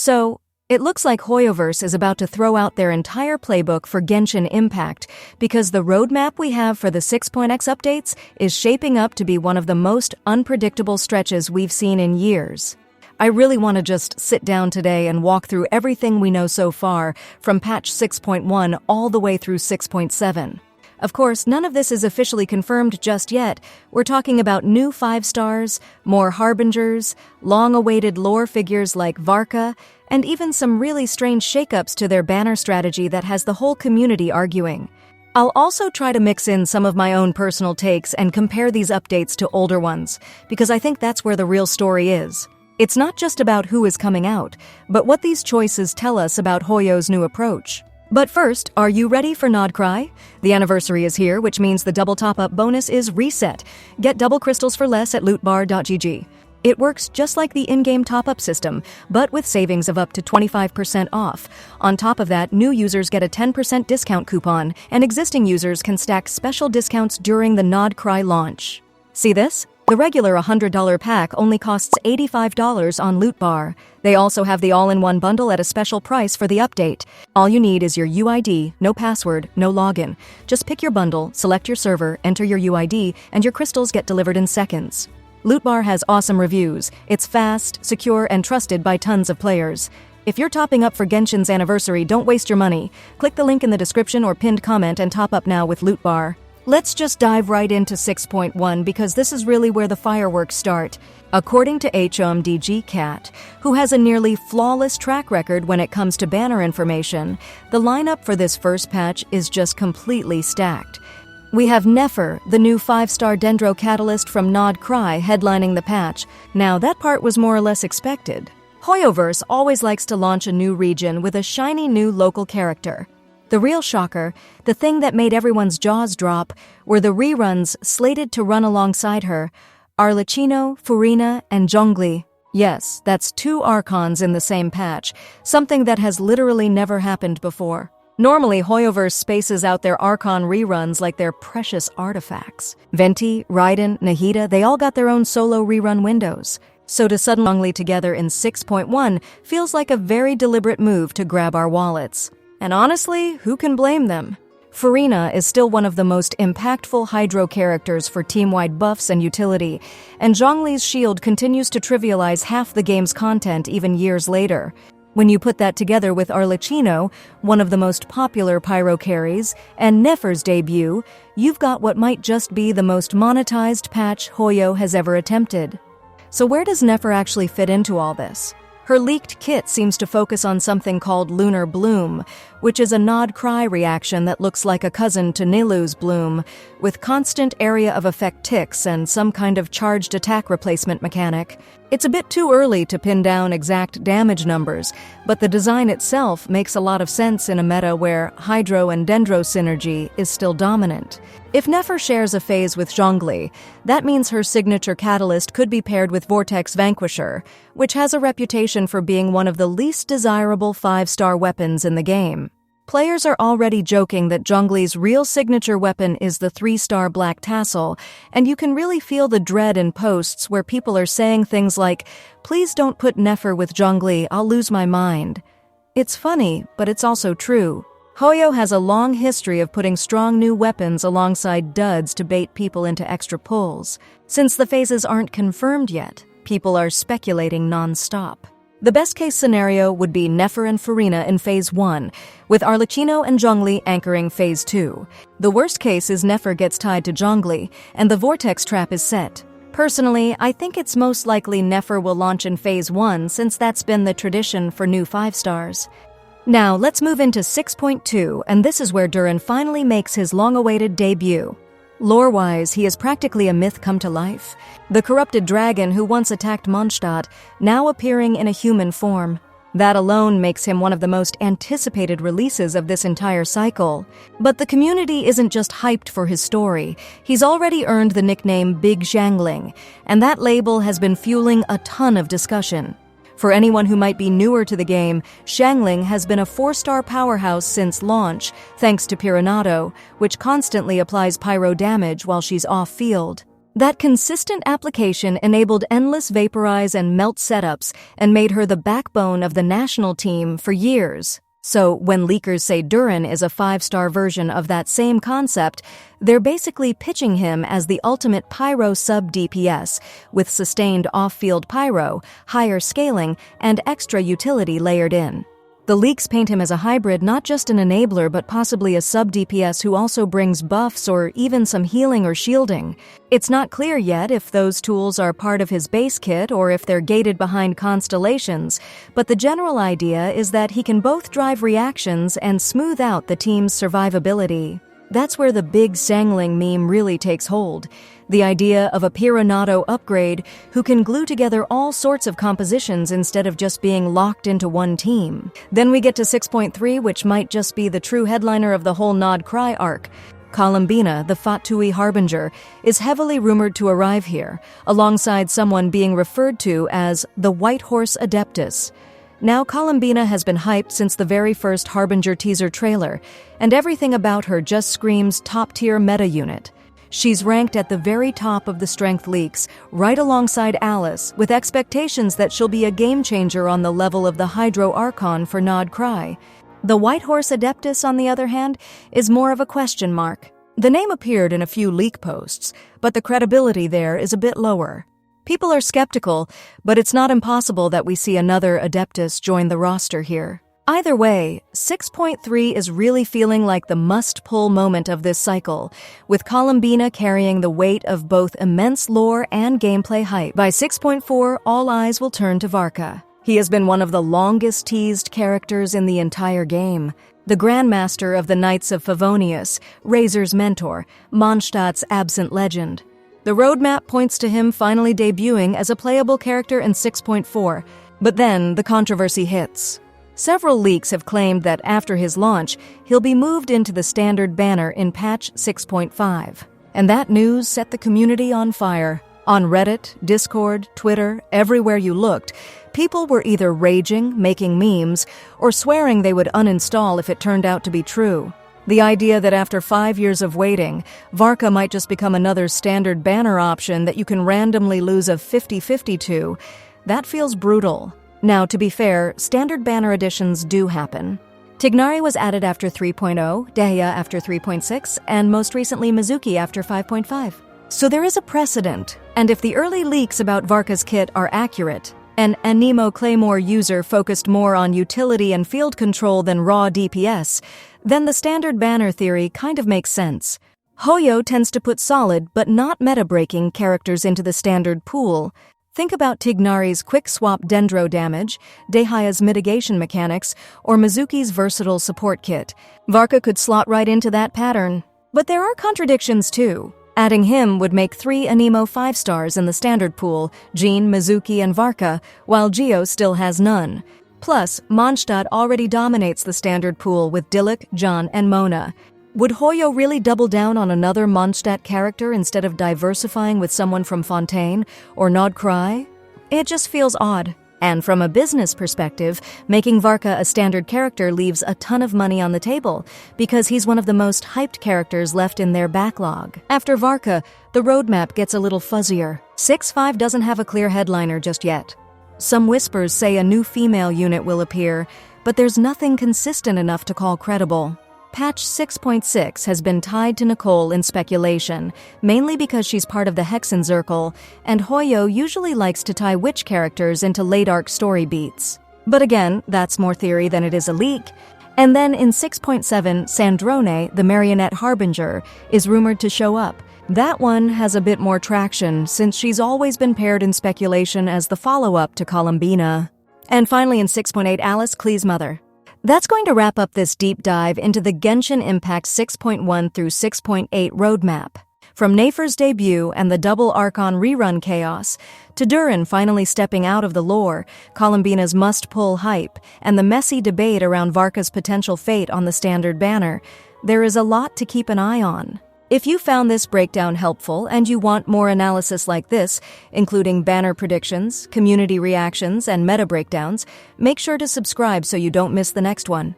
So, it looks like HoYoverse is about to throw out their entire playbook for Genshin Impact because the roadmap we have for the 6.x updates is shaping up to be one of the most unpredictable stretches we've seen in years. I really want to just sit down today and walk through everything we know so far from patch 6.1 all the way through 6.7. Of course, none of this is officially confirmed just yet. We're talking about new 5 stars, more harbingers, long-awaited lore figures like Varka, and even some really strange shakeups to their banner strategy that has the whole community arguing. I'll also try to mix in some of my own personal takes and compare these updates to older ones, because I think that's where the real story is. It's not just about who is coming out, but what these choices tell us about Hoyo's new approach. But first, are you ready for Nod Krai? The anniversary is here, which means the double top-up bonus is reset. Get double crystals for less at lootbar.gg. It works just like the in-game top-up system, but with savings of up to 25% off. On top of that, new users get a 10% discount coupon, and existing users can stack special discounts during the Nod Krai launch. See this? The regular $100 pack only costs $85 on Loot Bar. They also have the all-in-one bundle at a special price for the update. All you need is your UID, no password, no login. Just pick your bundle, select your server, enter your UID, and your crystals get delivered in seconds. Loot Bar has awesome reviews. It's fast, secure, and trusted by tons of players. If you're topping up for Genshin's anniversary, don't waste your money. Click the link in the description or pinned comment and top up now with Loot Bar. Let's just dive right into 6.1 because this is really where the fireworks start. According to HMDG Cat, who has a nearly flawless track record when it comes to banner information, the lineup for this first patch is just completely stacked. We have Nefer, the new 5-star Dendro Catalyst from Nod Krai, headlining the patch. Now, that part was more or less expected. HoYoverse always likes to launch a new region with a shiny new local character. The real shocker, the thing that made everyone's jaws drop, were the reruns slated to run alongside her, Arlecchino, Furina, and Zhongli. Yes, that's 2 Archons in the same patch, something that has literally never happened before. Normally, HoYoverse spaces out their Archon reruns like they're precious artifacts. Venti, Raiden, Nahida, they all got their own solo rerun windows. So to suddenly together in 6.1 feels like a very deliberate move to grab our wallets. And honestly, who can blame them? Furina is still one of the most impactful Hydro characters for team-wide buffs and utility, and Zhongli's shield continues to trivialize half the game's content even years later. When you put that together with Arlecchino, one of the most popular pyro carries, and Nefer's debut, you've got what might just be the most monetized patch Hoyo has ever attempted. So where does Nefer actually fit into all this? Her leaked kit seems to focus on something called Lunar Bloom, which is a Nod Krai reaction that looks like a cousin to Nilou's Bloom, with constant area of effect ticks and some kind of charged attack replacement mechanic. It's a bit too early to pin down exact damage numbers, but the design itself makes a lot of sense in a meta where Hydro and Dendro synergy is still dominant. If Nefer shares a phase with Zhongli, that means her signature catalyst could be paired with Vortex Vanquisher, which has a reputation for being one of the least desirable 5-star weapons in the game. Players are already joking that Zhongli's real signature weapon is the 3-star Black Tassel, and you can really feel the dread in posts where people are saying things like, "Please don't put Nefer with Zhongli, I'll lose my mind." It's funny, but it's also true. Hoyo has a long history of putting strong new weapons alongside duds to bait people into extra pulls. Since the phases aren't confirmed yet, people are speculating non-stop. The best-case scenario would be Nefer and Furina in Phase 1, with Arlecchino and Zhongli anchoring Phase 2. The worst case is Nefer gets tied to Zhongli, and the Vortex trap is set. Personally, I think it's most likely Nefer will launch in Phase 1 since that's been the tradition for new 5-stars. Now, let's move into 6.2, and this is where Duran finally makes his long-awaited debut. Lore-wise, he is practically a myth come to life. The corrupted dragon who once attacked Mondstadt, now appearing in a human form. That alone makes him one of the most anticipated releases of this entire cycle. But the community isn't just hyped for his story. He's already earned the nickname Big Xiangling, and that label has been fueling a ton of discussion. For anyone who might be newer to the game, Xiangling has been a 4-star powerhouse since launch, thanks to Piranado, which constantly applies pyro damage while she's off-field. That consistent application enabled endless vaporize and melt setups and made her the backbone of the national team for years. So when leakers say RERUN is a 5-star version of that same concept, they're basically pitching him as the ultimate pyro sub-DPS, with sustained off-field pyro, higher scaling, and extra utility layered in. The leaks paint him as a hybrid, not just an enabler but possibly a sub-DPS who also brings buffs or even some healing or shielding. It's not clear yet if those tools are part of his base kit or if they're gated behind constellations, but the general idea is that he can both drive reactions and smooth out the team's survivability. That's where the big Sangling meme really takes hold. The idea of a Piranado upgrade who can glue together all sorts of compositions instead of just being locked into one team. Then we get to 6.3, which might just be the true headliner of the whole Nod Krai arc. Columbina, the Fatui Harbinger, is heavily rumored to arrive here, alongside someone being referred to as the White Horse Adeptus. Now Columbina has been hyped since the very first Harbinger teaser trailer, and everything about her just screams top-tier meta unit. She's ranked at the very top of the strength leaks, right alongside Alice, with expectations that she'll be a game-changer on the level of the Hydro Archon for Nod Krai. The White Horse Adeptus, on the other hand, is more of a question mark. The name appeared in a few leak posts, but the credibility there is a bit lower. People are skeptical, but it's not impossible that we see another Adeptus join the roster here. Either way, 6.3 is really feeling like the must-pull moment of this cycle, with Columbina carrying the weight of both immense lore and gameplay hype. By 6.4, all eyes will turn to Varka. He has been one of the longest teased characters in the entire game. The Grandmaster of the Knights of Favonius, Razor's mentor, Mondstadt's absent legend. The roadmap points to him finally debuting as a playable character in 6.4, but then the controversy hits. Several leaks have claimed that after his launch, he'll be moved into the standard banner in patch 6.5. And that news set the community on fire. On Reddit, Discord, Twitter, everywhere you looked, people were either raging, making memes, or swearing they would uninstall if it turned out to be true. The idea that after 5 years of waiting, Varka might just become another standard banner option that you can randomly lose a 50-50 to, that feels brutal. Now, to be fair, standard banner additions do happen. Tignari was added after 3.0, Dehya after 3.6, and most recently Mizuki after 5.5. So there is a precedent, and if the early leaks about Varka's kit are accurate, an Anemo Claymore user focused more on utility and field control than raw DPS, then the standard banner theory kind of makes sense. Hoyo tends to put solid but not meta-breaking characters into the standard pool. Think about Tignari's quick-swap dendro damage, Dehya's mitigation mechanics, or Mizuki's versatile support kit. Varka could slot right into that pattern. But there are contradictions too. Adding him would make 3 Anemo 5-stars in the standard pool, Jean, Mizuki, and Varka, while Geo still has none. Plus, Mondstadt already dominates the standard pool with Dilek, John, and Mona. Would Hoyo really double down on another Mondstadt character instead of diversifying with someone from Fontaine or Nod Krai? It just feels odd. And from a business perspective, making Varka a standard character leaves a ton of money on the table, because he's one of the most hyped characters left in their backlog. After Varka, the roadmap gets a little fuzzier. 6.5 doesn't have a clear headliner just yet. Some whispers say a new female unit will appear, but there's nothing consistent enough to call credible. Patch 6.6 has been tied to Nicole in speculation, mainly because she's part of the Hexenzirkel, and Hoyo usually likes to tie witch characters into late arc story beats. But again, that's more theory than it is a leak. And then in 6.7, Sandrone, the Marionette Harbinger, is rumored to show up. That one has a bit more traction, since she's always been paired in speculation as the follow-up to Columbina. And finally in 6.8, Alice, Klee's mother. That's going to wrap up this deep dive into the Genshin Impact 6.1 through 6.8 roadmap. From Nafer's debut and the double Archon rerun chaos, to RERUN finally stepping out of the lore, Columbina's must-pull hype, and the messy debate around Varka's potential fate on the standard banner, there is a lot to keep an eye on. If you found this breakdown helpful and you want more analysis like this, including banner predictions, community reactions, and meta breakdowns, make sure to subscribe so you don't miss the next one.